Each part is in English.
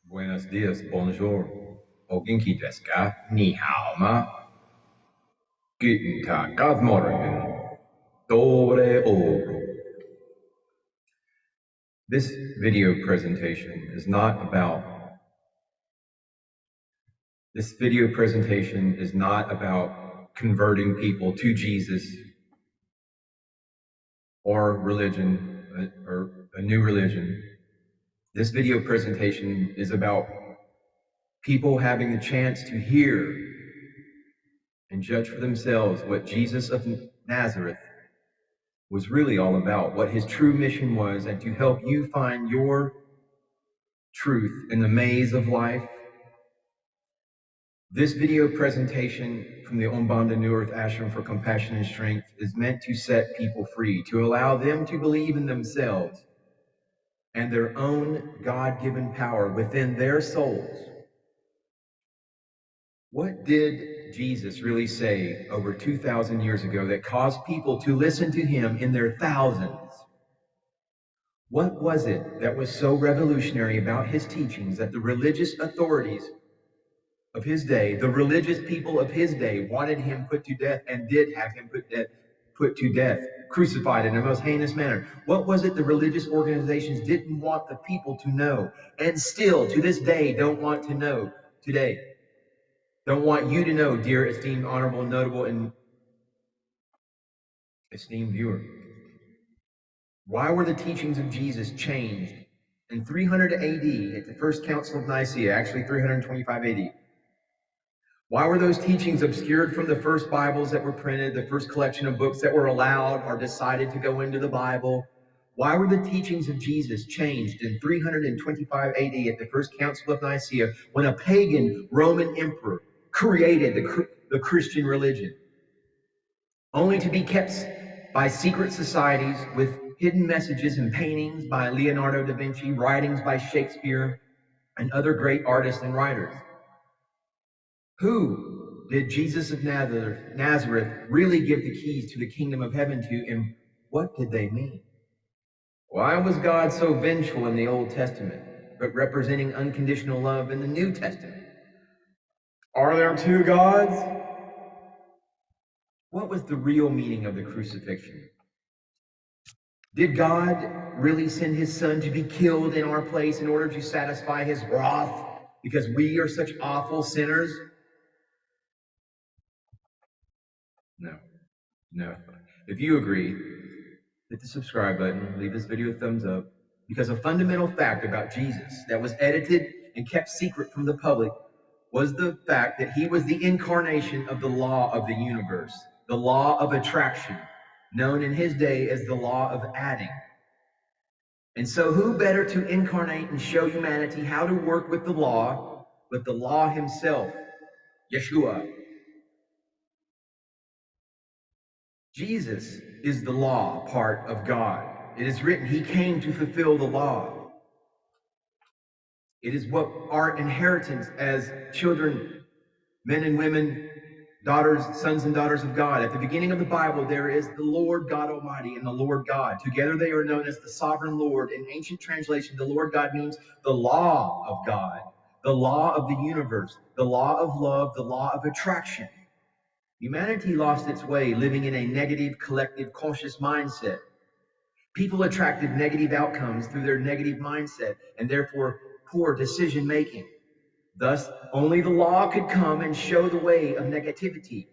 Buenos dias, bonjour. O genki desu ka? Ni hao ma? Guten Tag, good morning. Dore o. This video presentation is not about converting people to Jesus or religion or a new religion. This video presentation is about people having the chance to hear and judge for themselves what Jesus of Nazareth was really all about, what his true mission was, and to help you find your truth in the maze of life. This video presentation from the Ombanda New Earth Ashram for Compassion and Strength is meant to set people free, to allow them to believe in themselves and their own God-given power within their souls. What did Jesus really say over 2,000 years ago that caused people to listen to him in their thousands? What was it that was so revolutionary about his teachings that the religious authorities of his day, the religious people of his day, wanted him put to death and did have him put to death, crucified in a most heinous manner? What was it the religious organizations didn't want the people to know, and still to this day don't want to know today? Don't want you to know, dear, esteemed, honorable, notable, and esteemed viewer. Why were the teachings of Jesus changed in 300 AD at the First Council of Nicaea, actually 325 AD? Why were those teachings obscured from the first Bibles that were printed, the first collection of books that were allowed or decided to go into the Bible? Why were the teachings of Jesus changed in 325 AD at the First Council of Nicaea when a pagan Roman emperor created the Christian religion, only to be kept by secret societies with hidden messages and paintings by Leonardo da Vinci, writings by Shakespeare, and other great artists and writers? Who did Jesus of Nazareth really give the keys to the kingdom of heaven to, and what did they mean? Why was God so vengeful in the Old Testament, but representing unconditional love in the New Testament? Are there two gods? What was the real meaning of the crucifixion? Did God really send his son to be killed in our place in order to satisfy his wrath because we are such awful sinners? No. If you agree, hit the subscribe button, leave this video a thumbs up, because a fundamental fact about Jesus that was edited and kept secret from the public was the fact that he was the incarnation of the law of the universe, the law of attraction, known in his day as the law of adding. And so who better to incarnate and show humanity how to work with the law but the law himself, Yeshua? Jesus is the law part of God. It is written, he came to fulfill the law. It is what our inheritance as children, men and women, daughters, sons and daughters of God. At the beginning of the Bible, there is the Lord God Almighty and the Lord God. Together they are known as the Sovereign Lord. In ancient translation, the Lord God means the law of God, the law of the universe, the law of love, the law of attraction. Humanity lost its way, living in a negative, collective, cautious mindset. People attracted negative outcomes through their negative mindset and therefore poor decision making. Thus, only the law could come and show the way of negativity.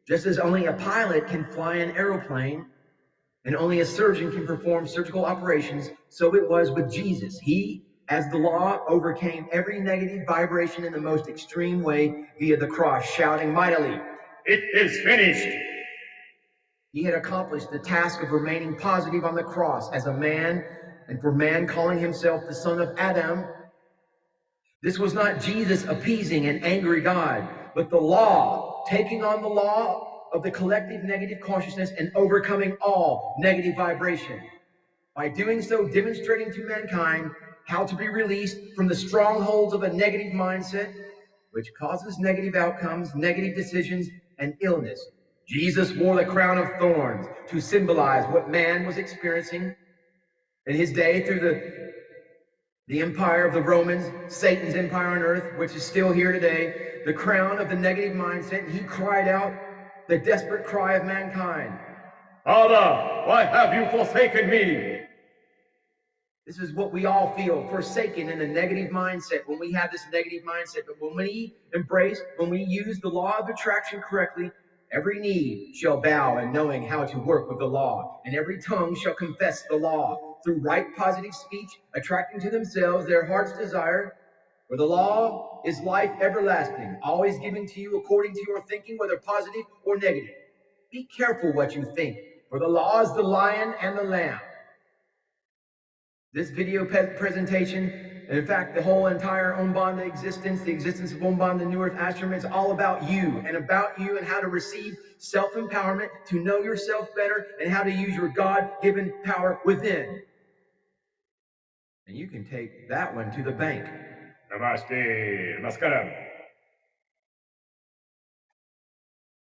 Just as only a pilot can fly an aeroplane and only a surgeon can perform surgical operations, so it was with Jesus. He, as the law, overcame every negative vibration in the most extreme way via the cross, shouting mightily, "It is finished!" He had accomplished the task of remaining positive on the cross as a man, and for man calling himself the son of Adam. This was not Jesus appeasing an angry God, but the law, taking on the law of the collective negative consciousness and overcoming all negative vibration. By doing so, demonstrating to mankind how to be released from the strongholds of a negative mindset, which causes negative outcomes, negative decisions, and illness. Jesus wore the crown of thorns to symbolize what man was experiencing in his day through The empire of the Romans, Satan's empire on earth, which is still here today, the crown of the negative mindset. He cried out the desperate cry of mankind. Father, why have you forsaken me? This is what we all feel, forsaken in a negative mindset, when we have this negative mindset. But when we embrace, when we use the law of attraction correctly, every knee shall bow in knowing how to work with the law, and every tongue shall confess the law through right positive speech, attracting to themselves their heart's desire. For the law is life everlasting, always given to you according to your thinking, whether positive or negative. Be careful what you think, for the law is the lion and the lamb. This video presentation, and in fact, the whole entire Umbanda existence, the existence of Umbanda New Earth Ashram, is all about you and how to receive self-empowerment, to know yourself better, and how to use your God-given power within. And you can take that one to the bank. Namaste, Namaskaram.